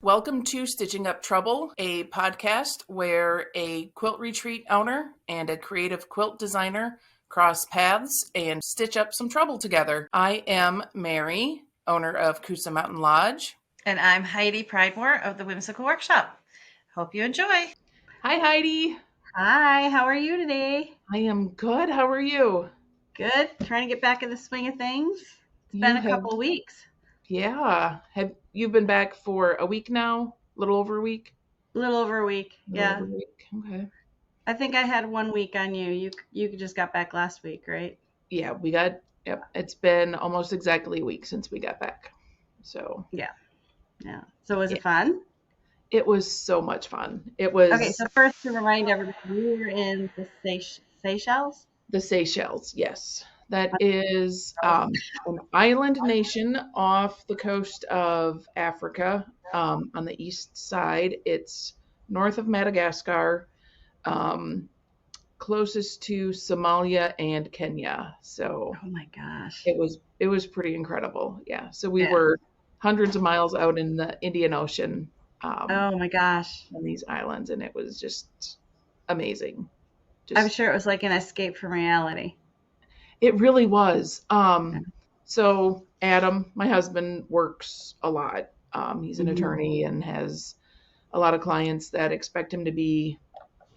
Welcome to Stitching Up Trouble, a podcast where a quilt retreat owner and a creative quilt designer cross paths and stitch up some trouble together. I am Mary, owner of Coosa Mountain Lodge. And I'm Heidi Pridemore of the Whimsical Workshop. Hope you enjoy. Hi, Heidi. Hi, how are you today? I am good. How are you? Good. Trying to get back in the swing of things. It's been a couple of weeks. Yeah. Have you been back for a week now? A little over a week? A little over a week. Yeah. Over a week. Okay. I think I had 1 week on you. You just got back last week, right? Yeah, yep. It's been almost exactly a week since we got back. So. Yeah. So was it fun? It was so much fun. It was. Okay, so first to remind everybody, we were in the Seychelles? The Seychelles, yes. That is an island nation off the coast of Africa on the east side. It's north of Madagascar, closest to Somalia and Kenya. So, oh my gosh, it was pretty incredible. Yeah. So we were hundreds of miles out in the Indian Ocean. Oh my gosh, on these islands, and it was just amazing. I'm sure it was like an escape from reality. It really was. So Adam, my husband, works a lot. He's an attorney and has a lot of clients that expect him to be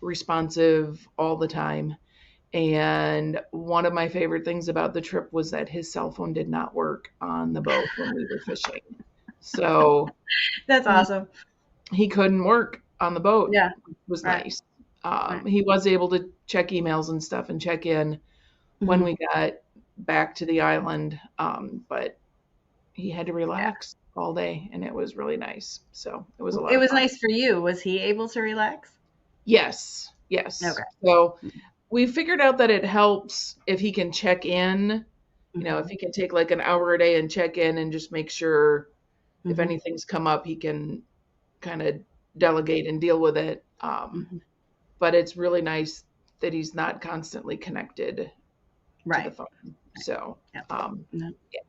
responsive all the time. And one of my favorite things about the trip was that his cell phone did not work on the boat when we were fishing. So that's awesome. He couldn't work on the boat. Yeah. Which was nice. He was able to check emails and stuff and check in when we got back to the island. But he had to relax all day, and it was really nice. So it was a lot. It was nice for you. Was he able to relax? Yes. Okay. So we figured out that it helps if he can check in, if he can take like an hour a day and check in and just make sure if anything's come up, he can kind of delegate and deal with it. But it's really nice that he's not constantly connected to the phone. So,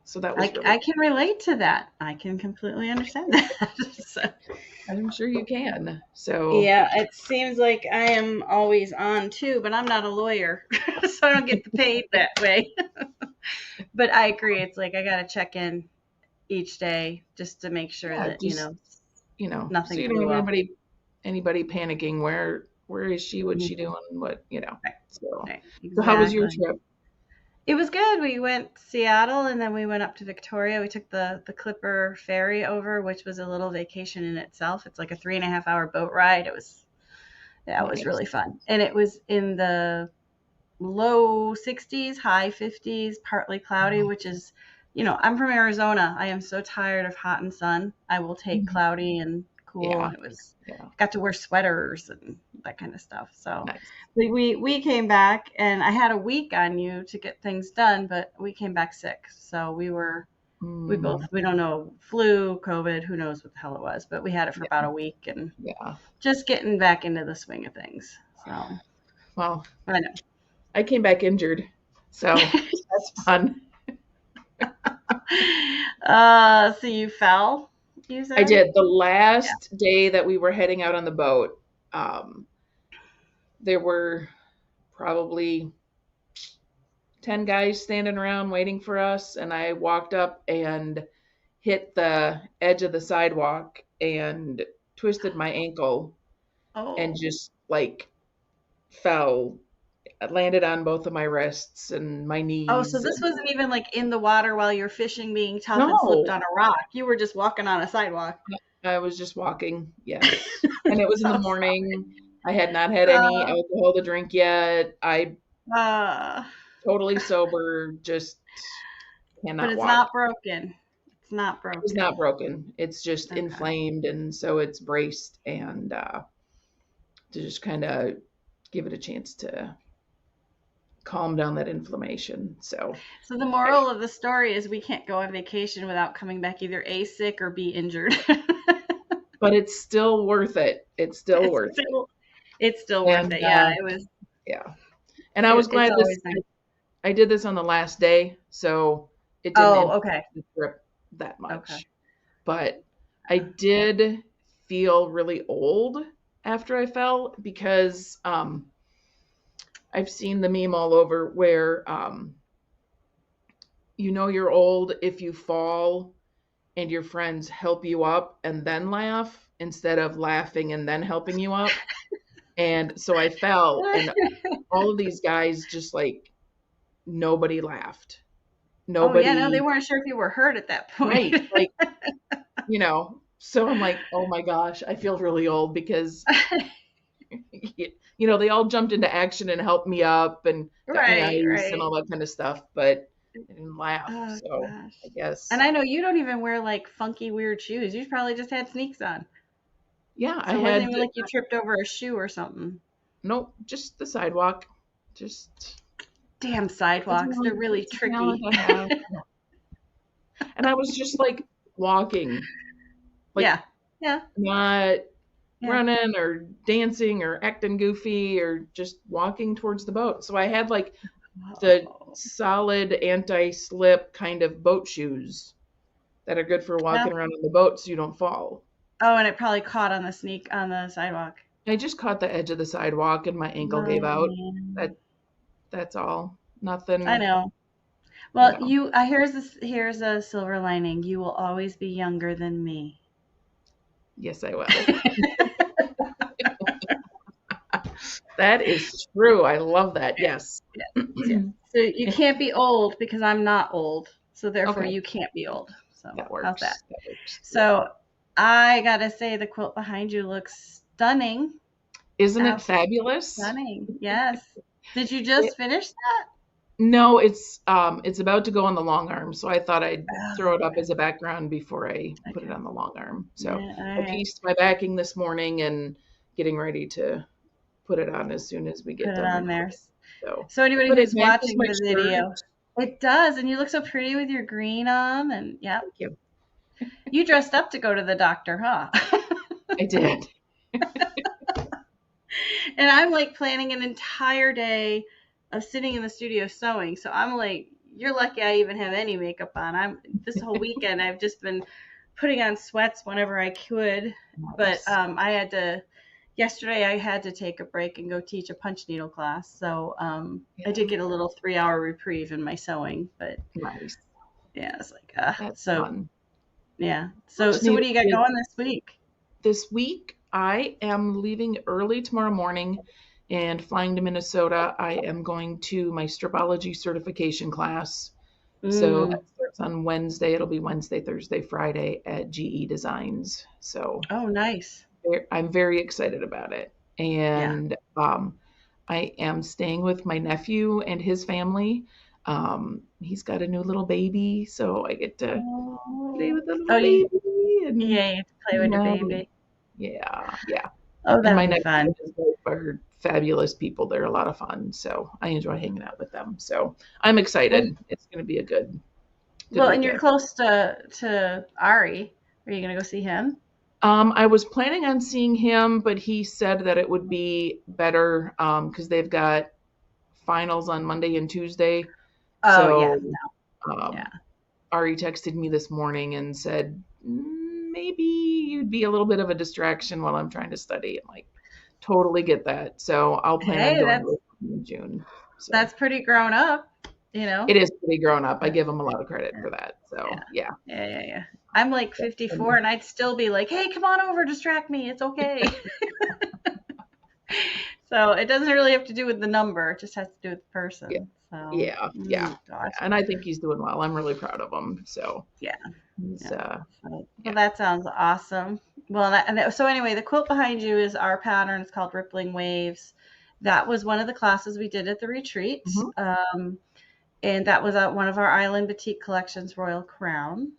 so that was I can relate to that. I can completely understand that. So. I'm sure you can. So yeah, it seems like I am always on too, but I'm not a lawyer, so I don't get paid that way. But I agree. It's like I got to check in each day just to make sure that nothing. So you don't have anybody panicking. Where is she? What's she doing? What Right. So, Exactly. So how was your trip? It was good. We went to Seattle and then we went up to Victoria. We took the Clipper ferry over, which was a little vacation in itself. It's like a 3.5-hour boat ride. It was really fun. And it was in the low 60s, high 50s, partly cloudy, which is, I'm from Arizona. I am so tired of hot and sun. I will take cloudy and cool. Yeah. And it was got to wear sweaters and that kind of stuff. So nice. we came back and I had a week on you to get things done, but we came back sick. So we don't know, flu, COVID, who knows what the hell it was, but we had it for about a week and just getting back into the swing of things. So well, I know. I came back injured, so that's fun. So you fell? You said? I did. The last day that we were heading out on the boat, there were probably 10 guys standing around waiting for us, and I walked up and hit the edge of the sidewalk and twisted my ankle and just fell. It landed on both of my wrists and my knees. Oh, so this wasn't even like in the water while you're fishing being tough and slipped on a rock. You were just walking on a sidewalk. I was just walking, yes. And it was in the morning. I had not had any alcohol to drink yet. I totally sober, just cannot walk. But it's not broken. It's not broken. It's not broken. It's just inflamed, and so it's braced, and to just kind of give it a chance to calm down that inflammation. So the moral of the story is we can't go on vacation without coming back either A, sick or B, injured. But it's still worth it. It's still worth it. It's still worth it. Yeah, it was. Yeah. And I was glad I did this on the last day, so it didn't impact the trip that much. Okay. But I did feel really old after I fell because I've seen the meme all over where you're old if you fall and your friends help you up and then laugh instead of laughing and then helping you up. And so I fell, and all of these guys just like nobody laughed. Oh yeah, no, they Nobody, weren't sure if you were hurt at that point. right? Like, so I'm like, oh my gosh, I feel really old because they all jumped into action and helped me up and got me Right, ice and right. all that kind of stuff, but I didn't laugh. Oh So gosh. I And guess, I know you don't even wear like funky weird shoes. You probably just had sneaks on. yeah, I So it wasn't had even like you tripped over a shoe or something. nope, just the sidewalk. Just Damn it's sidewalks, they're really a talent tricky. I have. And I was just like walking, like Yeah. Yeah. not Yeah. running or dancing or acting goofy or just walking towards the boat. So I had like the Oh. solid anti-slip kind of boat shoes that are good for Yeah. walking around on the boat so you don't fall. Oh, and it probably caught on the sneak on the sidewalk. I just caught the edge of the sidewalk and my ankle gave Oh out. man. That that's all. I Nothing, know. you Well, know. here's a silver lining. You will always be younger than me. Yes, I will. That is true. I love that. Yes. Yes, yes. So you can't be old because I'm not old. So therefore Okay, you can't be old. So that how's that? works. That works. Yeah. So I gotta say the quilt behind you looks stunning. Isn't it Absolutely fabulous? stunning. Yes. Did you It, just finish that? no, it's about to go on the long arm, so I thought I'd throw it Oh, up as a background before I put it okay. on the long arm. So Yeah, all I right. pieced my backing this morning and getting ready to put it on as soon as we Put get it done on there. recording. So, So anybody but it who's matches watching my the shirt. video, it does, and you look so pretty with your green on, and yep. Thank you. You dressed up to go to the doctor, huh? I did. And I'm like planning an entire day of sitting in the studio sewing. So I'm like, you're lucky I even have any makeup on. I'm this whole weekend I've just been putting on sweats whenever I could. But Nice. yesterday I had to take a break and go teach a punch needle class. So I did Yeah, get a little 3 hour reprieve in my sewing. But nice. yeah, it's like, That's so fun. yeah. So, Punch so what do needle you got is going this week? this week. I am leaving early tomorrow morning and flying to Minnesota. I am going to my stripology certification class. So that Mm. starts on Wednesday. It'll be Wednesday, Thursday, Friday at GE Designs. So Oh, nice. I'm very excited about it. Yeah. And I am staying with my nephew and his family. He's got a new little baby, so I get to play Oh, with the little oh, baby and yeah, you get to play with hang your out. baby. Yeah, yeah. Oh, And that'll my be nephew fun. and his wife are fabulous people. They're a lot of fun, so I enjoy hanging out with them. So I'm Well, excited. It's going to be a good and you're weekend. close to Ari. Are you gonna go see him? I was planning on seeing him, but he said that it would be better because they've got finals on Monday and Tuesday. Oh yeah, So yeah. um, Ari texted me this morning and said, maybe you'd be a little bit of a distraction while I'm trying to study. I'm like, totally get that. So I'll plan on Hey, going with him in June. So that's pretty grown up, you know. it is pretty grown up. I Yeah, give him a lot of credit yeah, for that. So yeah, yeah. yeah, yeah, yeah. I'm like Yeah. 54, and I'd still be like, "Hey, come on over, distract me. It's okay." So it doesn't really have to do with the number; it just has to do with the Yeah. person. So, Yeah. Yeah. Yeah. gosh, And I think he's doing well. I'm really proud of him. So yeah. he's, Yeah. So, well, yeah. that sounds awesome. Well, so anyway, the quilt behind you is our pattern. It's called Rippling Waves. That was one of the classes we did at the retreat. Hmm. And that was at one of our Island Boutique Collections, Royal Crown.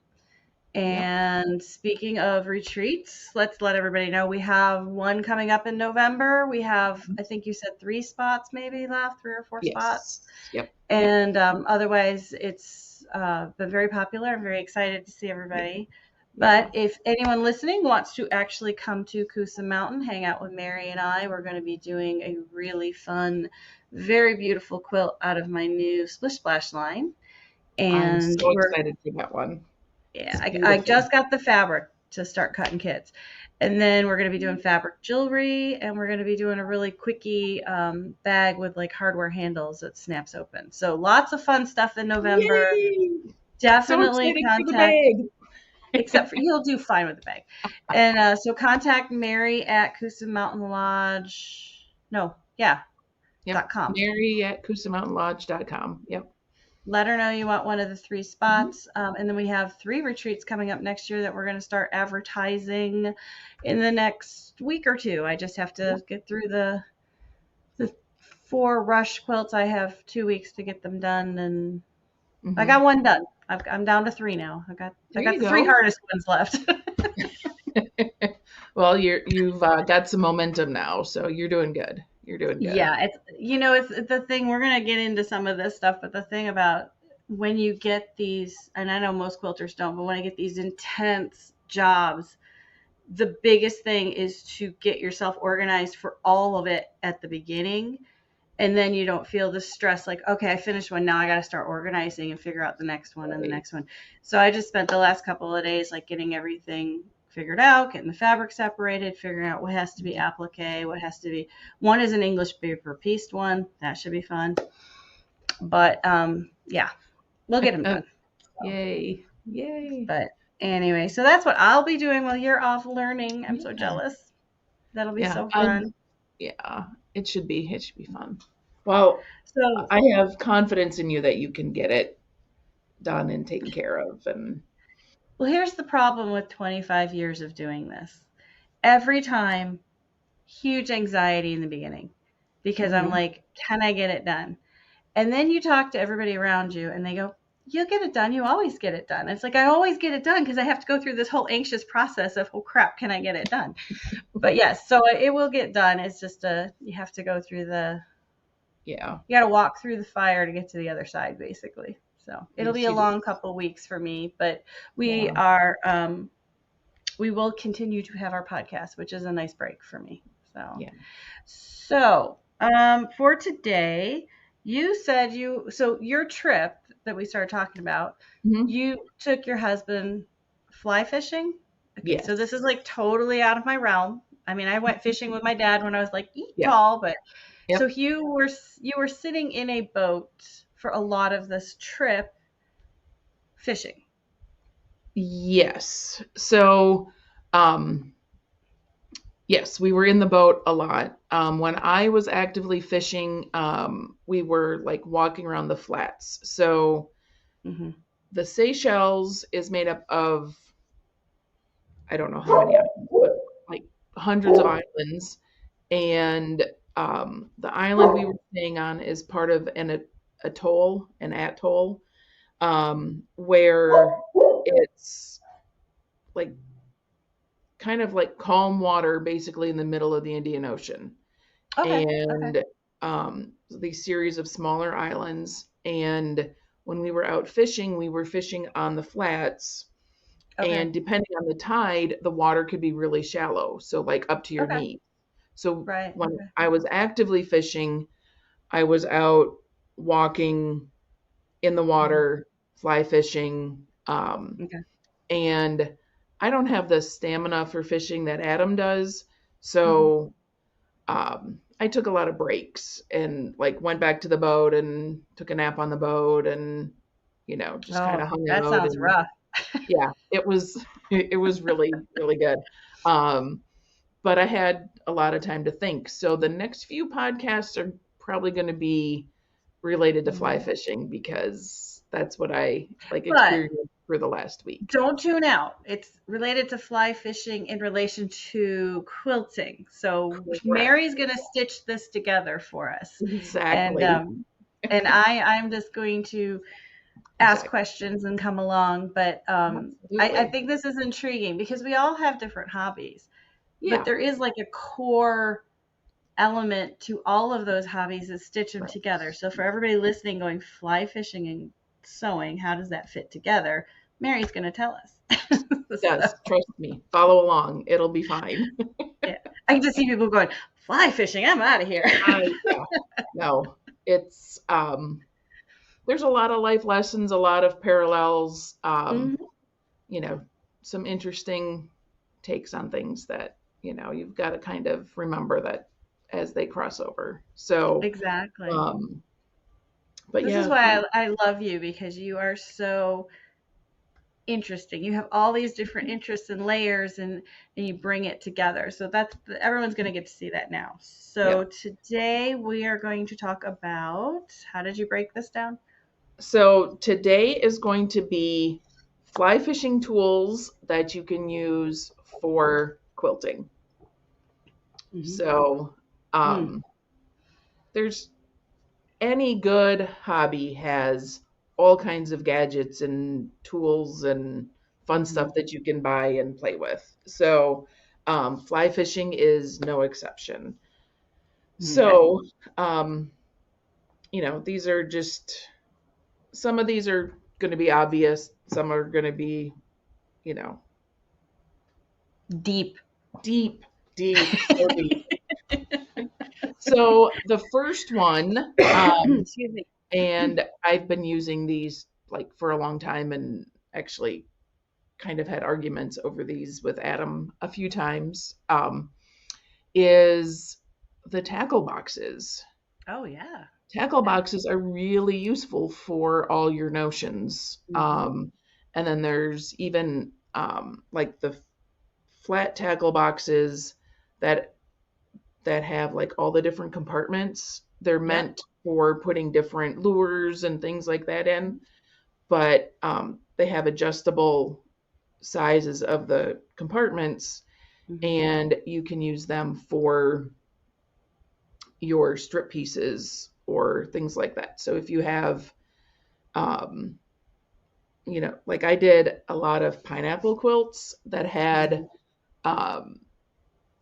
Yep. And speaking of retreats, let's let everybody know we have one coming up in November. We have, I think you said 3 spots maybe left, 3 or 4 spots. Yes. Yep. Yep. And otherwise, it's been very popular. I'm very excited to see Yeah. everybody. Yeah. But if anyone listening wants to actually come to Coosa Mountain, hang out with Mary and I, we're going to be doing a really fun, very beautiful quilt out of my new Splish Splash line. I'm And so excited for that one. yeah, It's I beautiful. just got the fabric to start cutting kits. And then we're going to be doing fabric jewelry, and we're going to be doing a really quickie bag with like hardware handles that snaps open. So lots of fun stuff in November. Yay! So Definitely excited for the contact, bag. except for you'll do fine with the bag. And so contact Mary at Coosa Mountain Lodge. No, yeah, Yep. .com. Mary at CoosaMountainLodge.com. Yep. Let her know you want one of the 3 Mm-hmm. spots. And then we have 3 retreats coming up next year that we're going to start advertising in the next week or 2. I just have to Yep. get through the 4 rush quilts. I have 2 weeks to get them done, and I Mm-hmm. got 1 done. I'm down to 3 now. I There got you the 3 go. hardest ones left. Well, you've got some momentum now, so you're doing good. You're doing good. Yeah, it's the thing. We're gonna get into some of this stuff, but the thing about when you get these, and I know most quilters don't, but when I get these intense jobs, the biggest thing is to get yourself organized for all of it at the beginning, and then you don't feel the stress like, okay, I finished one, now I got to start organizing and figure out the next one and the Right. next one. So I just spent the last couple of days like getting everything figured out, getting the fabric separated, figuring out what has to be applique, what has to be. One is an English paper pieced one, that should be fun. But yeah, we'll get them done. So, Yay. Yay. but anyway, so that's what I'll be doing while you're off learning. I'm so Yeah. jealous. That'll be Yeah. so fun. Yeah. It should be. It should be fun. Well, So I have confidence in you that you can get it done and taken care of. And well, here's the problem with 25 years of doing this. Every time, huge anxiety in the beginning because I'm mhm. like, can I get it done? And then you talk to everybody around you and they go, you'll get it done. You always get it done. It's like, I always get it done because I have to go through this whole anxious process of, oh crap, can I get it done? But yes, so it will get done. It's just you have to go through Yeah, you got to walk through the fire to get to the other side, basically. So it'll be yes, a you do. long couple weeks for me, but we Yeah, are, we will continue to have our podcast, which is a nice break for me. So, yeah. for today, you said so your trip that we started talking about, Hmm. you took your husband fly fishing. Okay, so this Yes. is like totally out of my realm. I mean, I went fishing with my dad when I was like Yep. tall, but so Yep. you were sitting in a boat for a lot of this trip fishing. Yes. So, um, yes, we were in the boat a lot. When I was actively fishing, we were like walking around the flats. So Hmm. the Seychelles is made up of, I don't know how many islands, but like hundreds of islands. And the island we were staying on is part of an atoll, where it's like kind of like calm water, basically in the middle of the Indian Ocean, Okay. Okay. and these series of smaller islands. And when we were out fishing, we were fishing on the flats. Okay. And depending on the tide, the water could be really shallow, so like up to your Okay. knee. So Right. when Okay. I was actively fishing, I was out walking in the Hmm. water, fly fishing, Okay. and I don't have the stamina for fishing that Adam does. Hmm. So I took a lot of breaks and like went back to the boat and took a nap on the boat and just kind Oh, of hung that out. sounds And rough. yeah, it was really good. Um, but I had a lot of time to think. So the next few podcasts are probably going to be related to fly Mhm. fishing because that's what I like But experienced for the last week. don't tune out. It's related to fly fishing in relation to quilting. So Correct. Mary's going to stitch this together for us, and Exactly. I'm just going to ask Exactly. questions and come along. But I Absolutely. think this is intriguing because we all have different hobbies, but Yeah. there is like a core element to all of those hobbies is stitch them Right. together. So for everybody listening, going fly fishing and sewing, how does that fit together? Mary's going to tell us. It So, does. Trust me. Follow along. It'll be fine. yeah, I can just see people going fly fishing. I'm out of here. Yeah. No. It's there's a lot of life lessons, a lot of parallels, Mhm. you know, some interesting takes on things that, you've got to kind of remember that as they cross over. So, Exactly. um, but This is yeah, why I love you, because you are so interesting. You have all these different interests and layers, and you bring it together. So that's everyone's going to get to see that now. yeah. So today we are going to talk about, how did you break this down? So today is going to be fly fishing tools that you can use for quilting. Hmm. So, Mm, um, there's any good hobby has all kinds of gadgets and tools and fun hmm. stuff that you can buy and play with. So, fly fishing is no exception. Okay. So, um, these are just some of these are going to be obvious. Some are going to be, you know, Deep. deep, deep, so deep. So the first one, Excuse me. and I've been using these like for a long time and actually kind of had arguments over these with Adam a few times, is the tackle boxes. Oh yeah. Tackle Yeah. boxes are really useful for all your notions. Hmm. And then there's even like the flat tackle boxes that have like all the different compartments. They're Yep. meant for putting different lures and things like that in, but they have adjustable sizes of the compartments, Hmm. and you can use them for your strip pieces or things like that. So if you have, um, like I did a lot of pineapple quilts that had Hmm. um,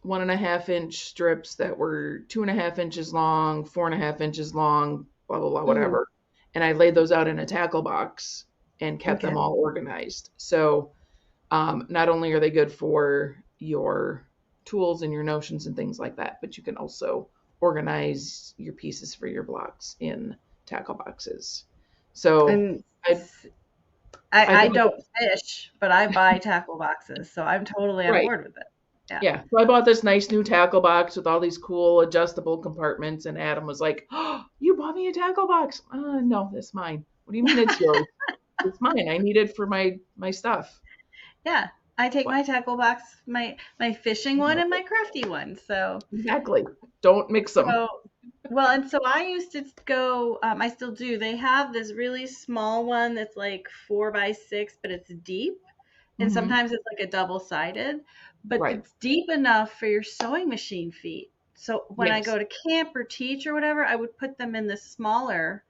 1.5 inch strips that were 2.5 inches long, 4.5 inches long, blah, blah, blah, Mm. whatever. And I laid those out in a tackle box and kept them Okay. all organized. So not only are they good for your tools and your notions and things like that, but you can also organize your pieces for your blocks in tackle boxes. So And I, I I bought don't fish, but I buy tackle boxes, so I'm totally on right. board with it. Yeah. Yeah. So I bought this nice new tackle box with all these cool adjustable compartments, and Adam was like, "Oh, you bought me a tackle box? No, that's mine. What do you mean it's yours? It's mine. I need it for my stuff." Yeah. I take What? my tackle box, my fishing one and my crafty one. So Exactly. Don't mix them. so well, and so I used to go. I still do. They have this really small one that's like 4 by 6, but it's deep, and Hmm. sometimes it's like a double sided, but Right. it's deep enough for your sewing machine feet. So when I Yes. go to camp or teach or whatever, I would put them in this smaller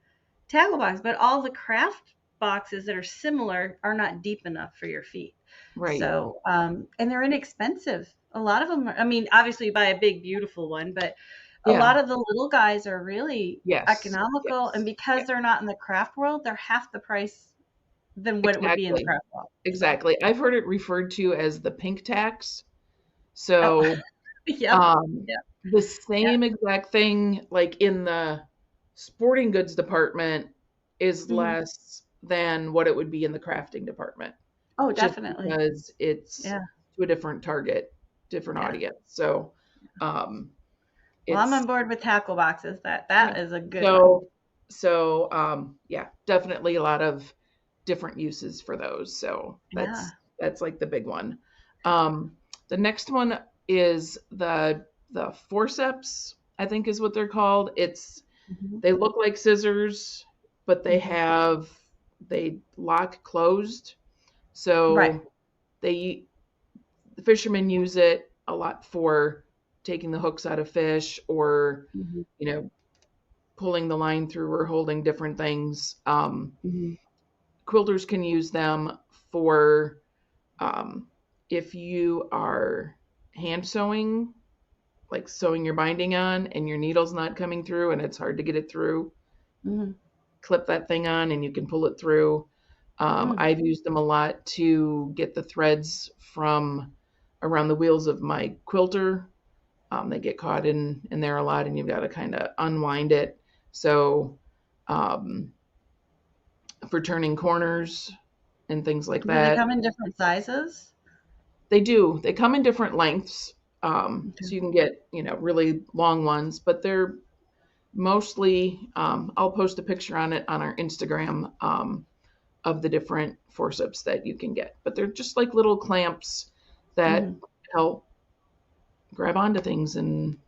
tackle box. But all the craft boxes that are similar are not deep enough for your feet. Right. So, and they're inexpensive. A lot of them, I mean, obviously you buy a big, beautiful one, but a Yeah. lot of the little guys are really Yes. economical. And Yes. because Yes. they're not in the craft world, they're half the price than what it would be in the Exactly. craft world. So, Exactly. I've heard it referred to as the pink tax. oh, So yep, Um, yep, the yep. same exact thing, like in the sporting goods department, is Mhm. less than what it would be in the crafting department, Oh, just definitely. because it's Yeah, to a different target, different yeah. audience. So, um, Well, I'm it's on board with tackle boxes. yeah. That is a good one. So, yeah, definitely a lot of different uses for those. So Yeah. that's like the big one. Um, the next one is the forceps, I think is what they're called. Hmm. They look like scissors, but Hmm. they lock closed. Right. So they the fishermen use it a lot for taking the hooks out of fish or Hmm. you know pulling the line through or holding different things. Hmm. Quilters can use them for um, if you are hand sewing, like sewing your binding on and your needle's not coming through and it's hard to get it through, Hmm. clip that thing on and you can pull it through. Mm. I've used them a lot to get the threads from around the wheels of my quilter. They get caught in there a lot and you've got to kind of unwind it. So um, for turning corners and things like Do they that. come in different sizes? They do. They come in different lengths. Okay. So you can get, really long ones, but they're mostly, I'll post a picture on it on our Instagram, of the different forceps that you can get. But they're just like little clamps that Mhm. help grab onto things and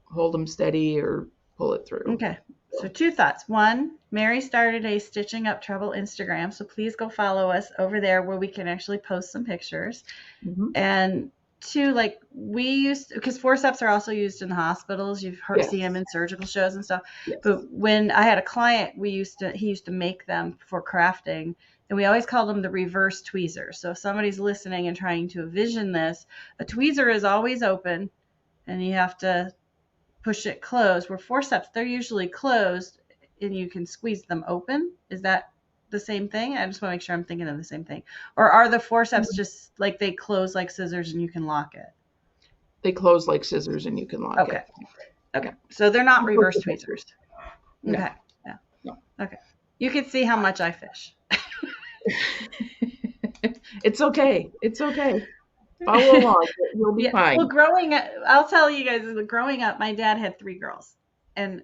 hold them steady or pull it through. Okay. So two thoughts. One, Mary started a Stitching Up Trouble Instagram, so please go follow us over there where we can actually post some pictures. Hmm. And two, like we used, because forceps are also used in the hospitals. You've heard, see them Yes. in surgical shows and stuff. Yes. But when I had a client, he used to make them for crafting, and we always called them the reverse tweezers. So if somebody's listening and trying to envision this, a tweezer is always open, and you have to push it closed. Where forceps, they're usually closed, and you can squeeze them open. Is that the same thing? I just want to make sure I'm thinking of the same thing. Or are the forceps just like they close like scissors and you can lock it? They close like scissors and you can lock Okay. it. Okay. Yeah. So they're not reverse tweezers. No. Okay. Yeah. No. Okay. You can see how much I fish. It's okay. It's okay. Follow along. You'll be Yeah. Well, fine. growing up, I'll tell you guys, growing up, my dad had 3 girls, and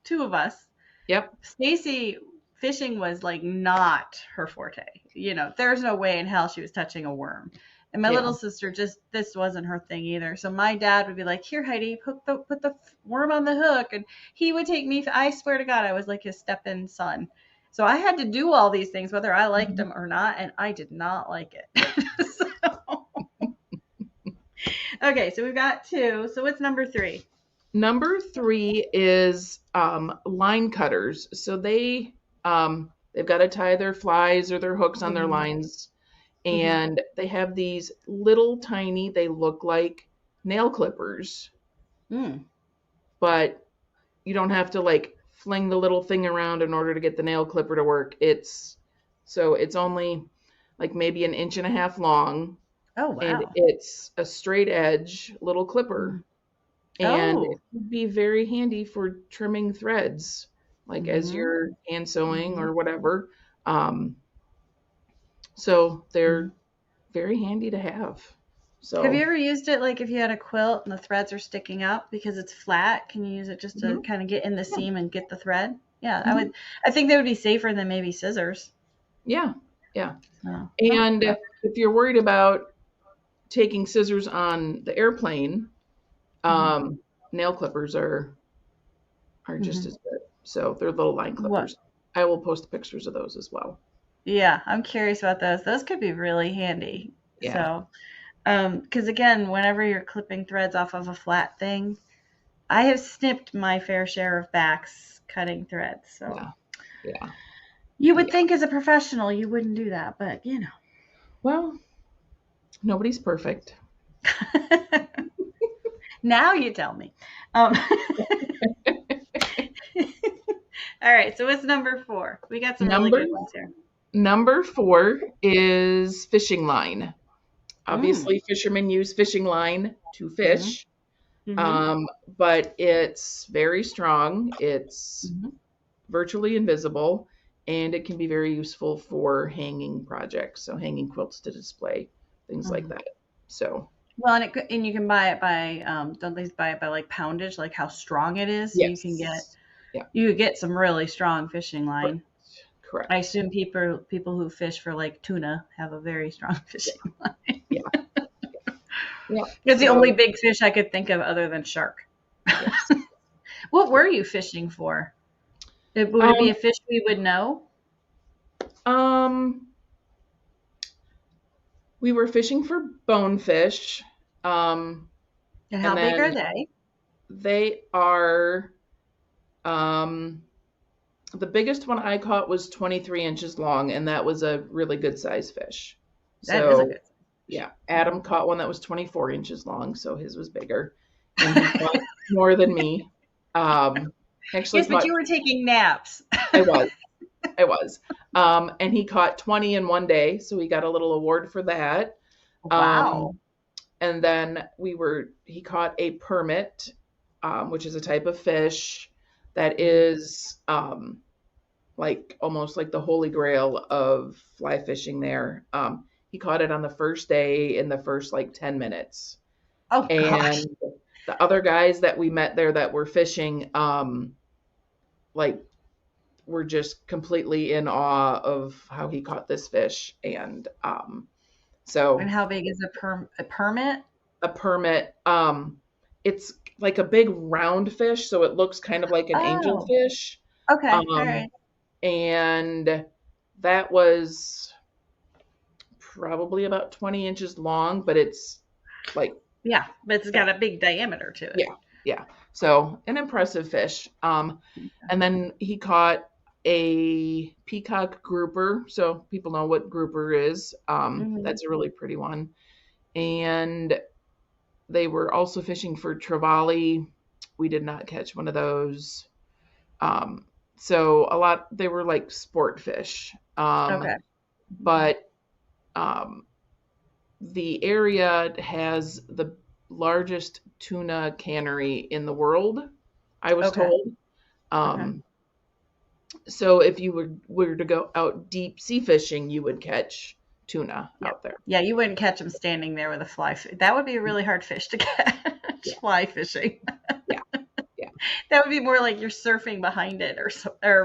two of us. Yep. Stacy, fishing was like not her forte. There's no way in hell she was touching a worm. And my Yeah. little sister, just this wasn't her thing either. So my dad would be like, "Here, Heidi, put the worm on the hook," and he would take me. I swear to God, I was like his step-in son. So I had to do all these things, whether I liked Mhm. them or not, and I did not like it. So, okay, so we've got two. So what's number 3? Number 3 is line cutters. So they've got to tie their flies or their hooks on their Mm-hmm. lines, Mm-hmm. and they have these little tiny. They look like nail clippers, Mm. but you don't have to like fling the little thing around in order to get the nail clipper to work. It's only like maybe an inch and a half long, Oh and wow. it's a straight edge little clipper. Mm. And Oh. it would be very handy for trimming threads, like as Mm-hmm. you're hand sewing Mm-hmm. or whatever. Um, so Mm-hmm. they're very handy to have. Have you So, ever used it like if you had a quilt and the threads are sticking up because it's flat? Can you use it just to mhm, kind of get in the yeah, seam and get the thread? Yeah, I mhm, would. I think they would be safer than maybe scissors. yeah, yeah. So, oh, And yeah. if you're worried about taking scissors on the airplane, Mm-hmm. um, nail clippers are just Mm-hmm. as good. So they're little line What? clippers. I will post pictures of those as well. Yeah, I'm curious about those. Those could be really handy. Yeah, So, because again, whenever you're clipping threads off of a flat thing, I have snipped my fair share of backs cutting threads. So yeah, yeah, you would yeah. think as a professional you wouldn't do that, but Well, nobody's perfect. now you tell me. Um, all right, so what's number 4? We got some really Number good ones here. number 4 is fishing line. Mm. Obviously, fishermen use fishing line to Mm-hmm. fish, Mm-hmm. um, but it's very strong. It's Mm-hmm. virtually invisible, and it can be very useful for hanging projects. So hanging quilts to display, things like Mm-hmm. that. So Well, and you can buy it by don't they buy it by like poundage, like how strong it is. So yes, yeah, you could get some really strong fishing correct, line. I correct. assume people who fish for like tuna have a very strong Yeah, fishing line. yeah, yeah. It's the only So big fish I could think of other than shark. yes. What Yeah. were you fishing for? Would it be Um, a fish we would know? um, we were fishing for bonefish, um, And and how big then are they? they are um, the biggest one I caught was 23 inches long, and that was a really good size fish. That is a So good fish. yeah, Adam caught one that was 24 inches long, so his was bigger, and he caught more than me. Actually Yes, but caught you were taking naps. I was I was, and he caught 20 in one day, so he got a little award for that. Wow. Um, and then he caught a permit, which is a type of fish that is like almost like the holy grail of fly fishing there. he caught it on the first day in the first like 10 minutes. Oh gosh. And the other guys that we met there that were fishing, like were just completely in awe of how he caught this fish. And And so how big is a permit? a permit, it's like a big round fish, so it looks kind of like an Oh, angelfish. okay. All Um, right. and that was probably about 20 inches long, but it's like, Yeah, but it's got a big diameter to it. yeah, yeah. So an impressive fish. And then he caught a peacock grouper. So people know what grouper is. Hmm. That's a really pretty one. And they were also fishing for trevally. We did not catch one of those. So a lot, they were like sport fish. Okay. But um, the area has the largest tuna cannery in the world, I was Okay. told. Okay. Um, so if you were to go out deep sea fishing, you would catch tuna Yeah. out there. Yeah, you wouldn't catch them standing there with a fly. That would be a really hard fish to catch. Yeah, Fly fishing. yeah, yeah, That would be more like you're surfing behind it or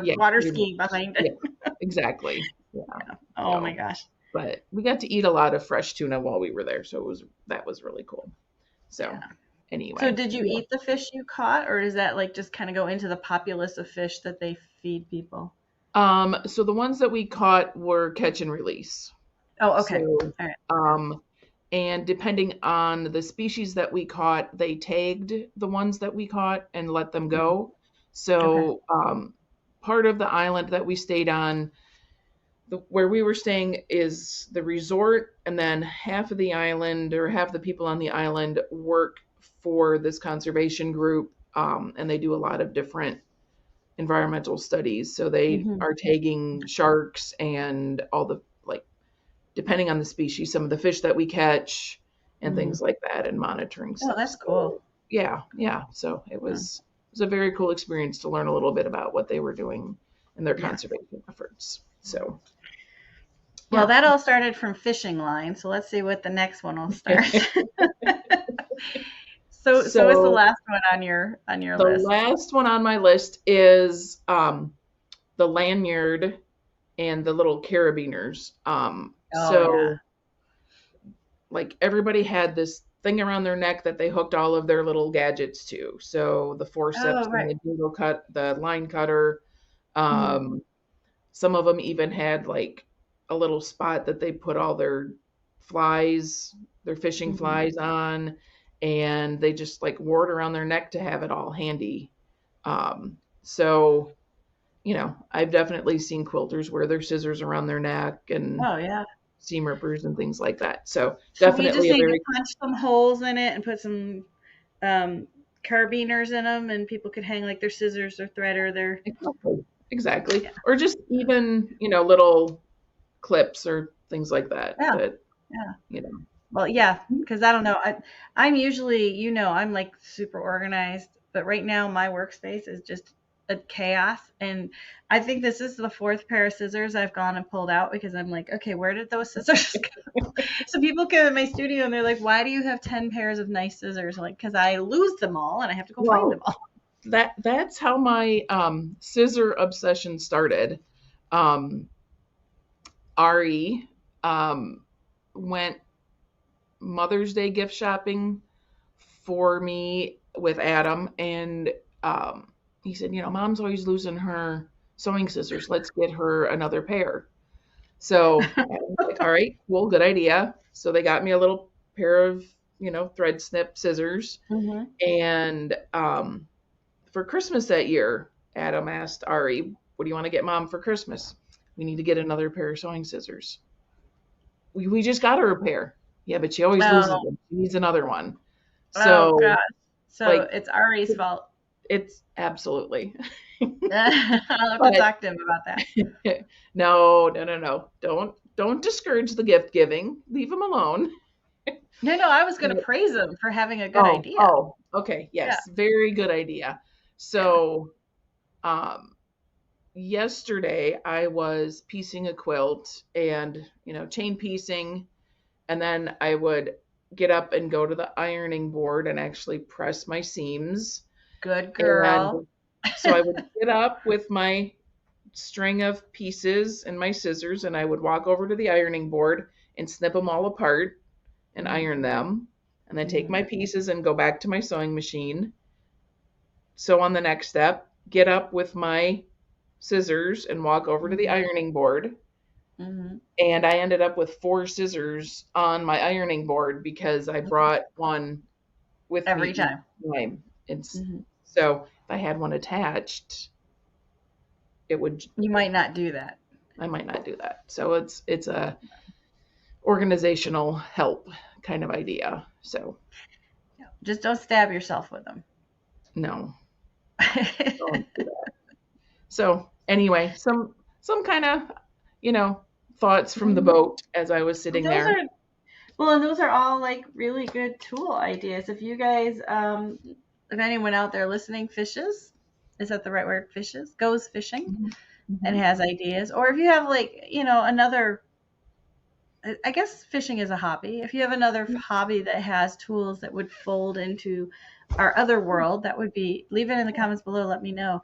yeah, water pretty much. skiing behind it. Yeah, exactly. Yeah. Yeah. Oh my So, gosh. but we got to eat a lot of fresh tuna while we were there, so that was really cool. So, Yeah. So anyway, did you yeah. eat the fish you caught, or does that like just kind of go into the populace of fish that they feed people? So the ones that we caught were catch and release. Oh, okay. So, All right. Okay. um, and depending on the species that we caught, they tagged the ones that we caught and let them Mhm. go. Okay. So, part of the island that we stayed on, where we were staying is the resort, and then half of the island or half the people on the island work for this conservation group, and they do a lot of different environmental studies. So they Hmm. are tagging sharks and all the like depending on the species, some of the fish that we catch and Hmm. things like that and monitoring Oh, stuff. that's cool. So yeah, yeah. So it was a very cool experience to learn a little bit about what they were doing in their Yeah. conservation efforts. So Well, yeah. that all started from fishing line, so let's see what the next one will start. So what's the So last one on your the list? last one on my list is the lanyard and the little carabiners. Oh yeah. So like everybody had this thing around their neck that they hooked all of their little gadgets to. So the forceps Oh and right. the doodle cut, the line cutter. Hmm. Um, some of them even had like a little spot that they put all their flies, their fishing Hmm. flies on, and they just like wore it around their neck to have it all handy. So, I've definitely seen quilters wear their scissors around their neck and Oh yeah. seam rippers and things like that. So So we just definitely a need to very punch some holes in it and put some um, carabiners in them, and people could hang like their scissors, their thread, or their exactly, exactly, yeah, or just even little clips or things like that. yeah, That yeah. you know. Well, yeah, because I don't know. I'm usually, I'm like super organized, but right now my workspace is just a chaos. And I think this is the fourth pair of scissors I've gone and pulled out because I'm like, okay, where did those scissors go? So people come in my studio and they're like, why do you have 10 pairs of nice scissors? I'm like, because I lose them all and I have to go find them Well, all. that's how my scissor obsession started. Um, Ari went Mother's Day gift shopping for me with Adam, and he said, Mom's always losing her sewing scissors. Let's get her another pair. So Adam's like, all right, cool, good idea. So they got me a little pair of, thread snip scissors. Hmm. And for Christmas that year, Adam asked Ari, what do you want to get Mom for Christmas? We need to get another pair of sewing scissors. We just got her a pair. Yeah, but she always loses Oh, them. She needs another one. oh So, gosh. So like, it's Ari's fault. it's absolutely. I'll have to But talk to him about that. no, no, no, no. Don't discourage the gift giving. Leave them alone. No, no, I was going to praise him for having a good Oh, idea. oh, okay. Yeah, Yes, very good idea. yeah. So, um, yesterday I was piecing a quilt and, chain piecing. and then I would get up and go to the ironing board and actually press my seams. Good And girl. so I would get up with my string of pieces and my scissors, and I would walk over to the ironing board and snip them all apart and Mhm, iron them, and then take mhm, my pieces and go back to my sewing machine. So on the next step, get up with my scissors and walk over to the mhm, ironing board. mhm. And I ended up with 4 scissors on my ironing board because I brought one with me Every each time. time. It's Mhm. so if I had one attached, it would You might not do that. I might not do that. So it's a organizational help kind of idea. So Just don't stab yourself with them. no, don't do that. So anyway, some kind of thoughts from the Mhm. boat as I was sitting Those there. are well, and those are all like really good tool ideas. If you guys, if anyone out there listening fishes, is that the right word? Fishes, goes fishing Mhm. and Mhm. has ideas, or if you have like, another, I guess fishing is a hobby. If you have another hobby that has tools that would fold into our other world, that would be, leave it in the comments below. Let me know.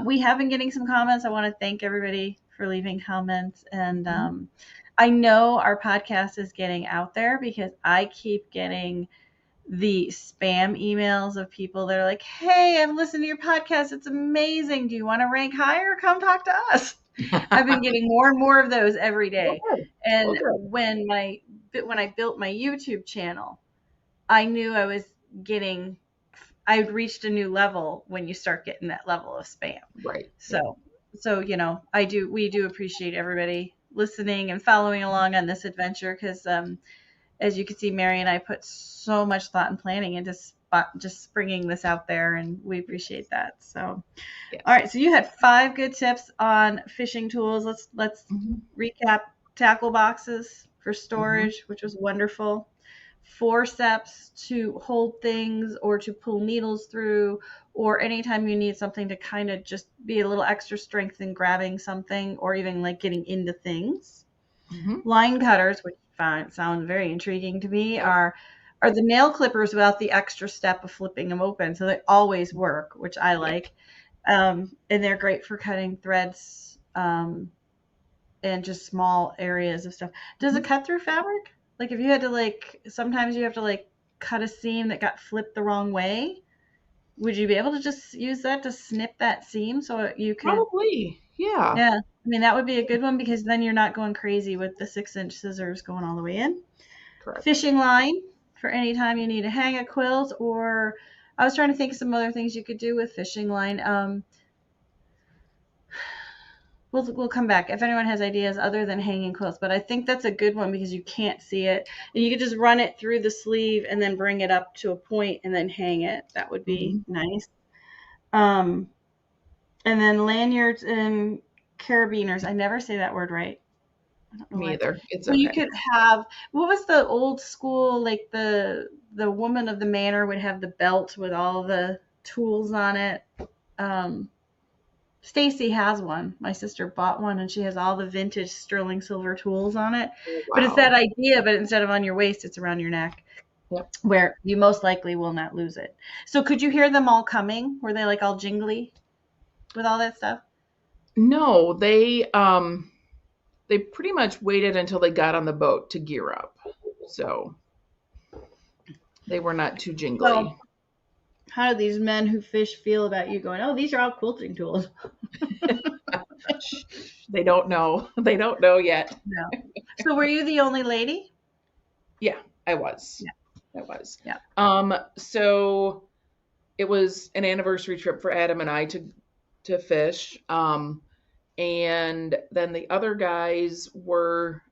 We have been getting some comments. I want to thank everybody for leaving comments. And Mhm. I know our podcast is getting out there because I keep getting the spam emails of people that are like, hey, I've listened to your podcast. It's amazing. Do you want to rank higher? Come talk to us. I've been getting more and more of those every Well, day. good. Well, And good. when I built my YouTube channel, I knew I'd reached a new level when you start getting that level of spam. Right. Yeah. So we do appreciate everybody listening and following along on this adventure because as you can see, Mary and I put so much thought and planning into just springing this out there, and we appreciate that. So, all Yes. right, so you had 5 good tips on fishing tools. Let's Mhm. recap: tackle boxes for Mhm. storage, which was wonderful. Forceps to hold things or to pull needles through, or anytime you need something to kind of just be a little extra strength in grabbing something, or even like getting into things. Mhm. Line cutters, which sound very intriguing to me, Yep. are the nail clippers without the extra step of flipping them open, so they always work, which I Yep. like. And they're great for cutting threads and just small areas of stuff. Does it Mhm. cut through fabric? Like if you had to sometimes you have to cut a seam that got flipped the wrong way. Would you be able to just use that to snip that seam so you could? Probably. Yeah. Yeah, I mean that would be a good one because then you're not going crazy with the 6-inch scissors going all the way in. Correct. Fishing line for any time you need to hang a quilt, or I was trying to think of some other things you could do with fishing line. We'll come back if anyone has ideas other than hanging quilts, but I think that's a good one because you can't see it and you could just run it through the sleeve and then bring it up to a point and then hang it. That would be Mhm. nice. Um, and then lanyards and carabiners. I never say that word right. I don't know Me why. either. It's So you okay. could have, what was the old school, like the woman of the manor would have the belt with all the tools on it. Um, Stacy has one. My sister bought one and she has all the vintage sterling silver tools on it. Oh, But it's that wow. idea, but instead of on your waist, it's around your neck Yep. where you most likely will not lose it. So could you hear them all coming? Were they like all jingly with all that stuff? No, they pretty much waited until they got on the boat to gear up. So they were not too So jingly. how do these men who fish feel about you going, oh, these are all quilting tools? Shh, they don't know. They don't know yet. No. So were you the only lady? Yeah, I was. Yeah. I was. Yeah. So it was an anniversary trip for Adam and I to fish. And then the other guys were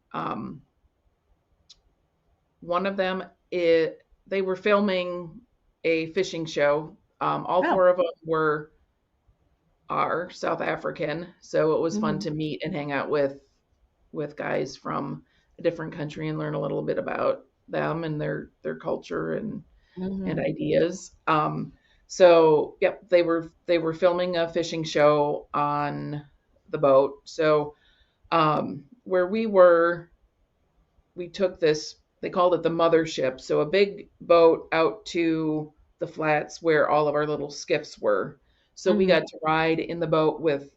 one of them they were filming a fishing show. All Oh. 4 of them are South African, so it was fun Mm-hmm. to meet and hang out with guys from a different country and learn a little bit about them and their culture and Mm-hmm. ideas. So yep, they were filming a fishing show on the boat. So where we were, we took this they called it the mothership. So a big boat out to the flats where all of our little skiffs were. So we Mm-hmm. got to ride in the boat with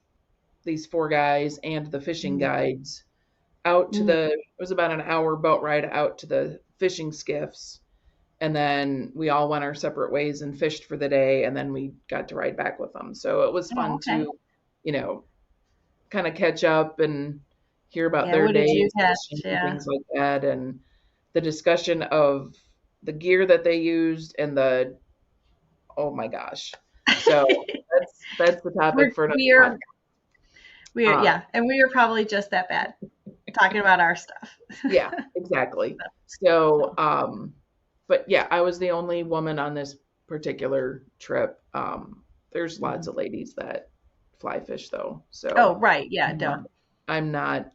these four guys and the fishing guides out to Mm-hmm. it was about an hour boat ride out to the fishing skiffs. And then we all went our separate ways and fished for the day. And then we got to ride back with them. So it was Oh, fun okay. to, you know, kind of catch up and hear about Yeah. their What did day you catch? fishing and Yeah. things like that. And the discussion of the gear that they used and the, oh my gosh. So that's the topic for another We are, podcast. Uh, yeah, and we are probably just that bad talking about our stuff. yeah, exactly. So, So, but yeah, I was the only woman on this particular trip. There's lots mhm. of ladies that fly fish though. Oh, So right. Yeah. I'm not, Duh. I'm not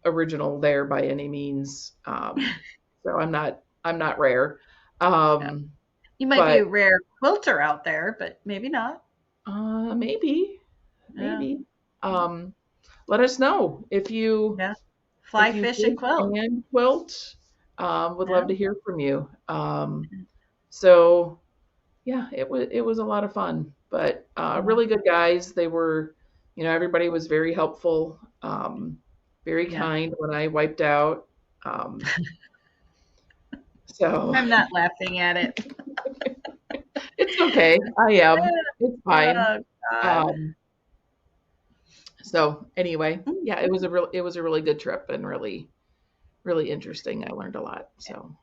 original there by any means. So I'm not rare. Yeah. Um, You might be but a rare quilter out there, but maybe not. maybe, Yeah. maybe. Um, let us know Yeah. if Fly, you fish, and fish quilt. and quilt. Would Yeah. love to hear from you. So yeah, it was a lot of fun, but Yeah. really good guys. They were, everybody was very helpful, very Yeah. kind when I wiped out. Um, so I'm not laughing at it. it's okay. I am. It's fine. Oh, God. Um, so anyway, Mm. yeah, it was a really good trip and really really interesting. I learned a lot. So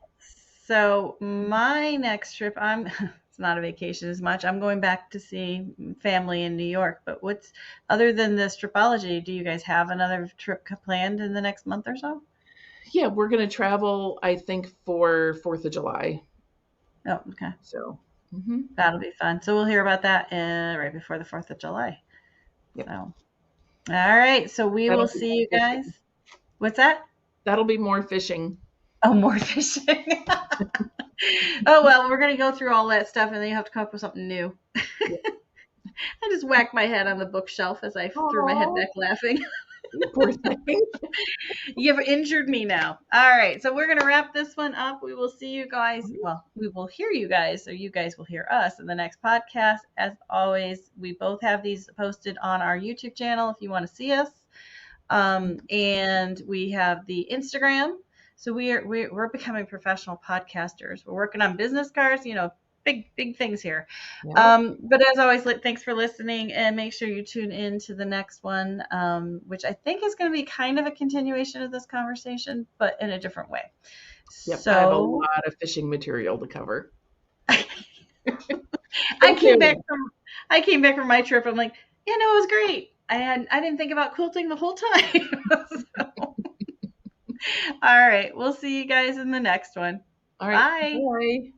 So my next trip, it's not a vacation as much. I'm going back to see family in New York. But what's other than this tripology? Do you guys have another trip planned in the next month or so? yeah, we're gonna travel. I think for Fourth of July. Oh, okay. So That'll be fun. So we'll hear about that right before the 4th of July. So, yep, all right. So we that'll will be see more you guys. fishing. What's that? That'll be more fishing. Oh, more fishing. Oh, well, we're going to go through all that stuff and then you have to come up with something new. Yep. I just whacked my head on the bookshelf as I threw my head Oh, back laughing. you poor thing. You've injured me now. All right. So we're going to wrap this one up. We will see you guys. Well, we will hear you guys, or you guys will hear us in the next podcast. As always, we both have these posted on our YouTube channel if you want to see us. And we have the Instagram. So we're becoming professional podcasters. We're working on business cards, big things here. Yep. But as always, thanks for listening and make sure you tune in to the next one, which I think is going to be kind of a continuation of this conversation, but in a different way. Yep. I have a So lot of fishing material to cover. I Stay came back tuned. from I came back from my trip. I'm like, yeah, no, it was great. I didn't think about quilting the whole time. So, all right, we'll see you guys in the next one. All right. Bye. Bye.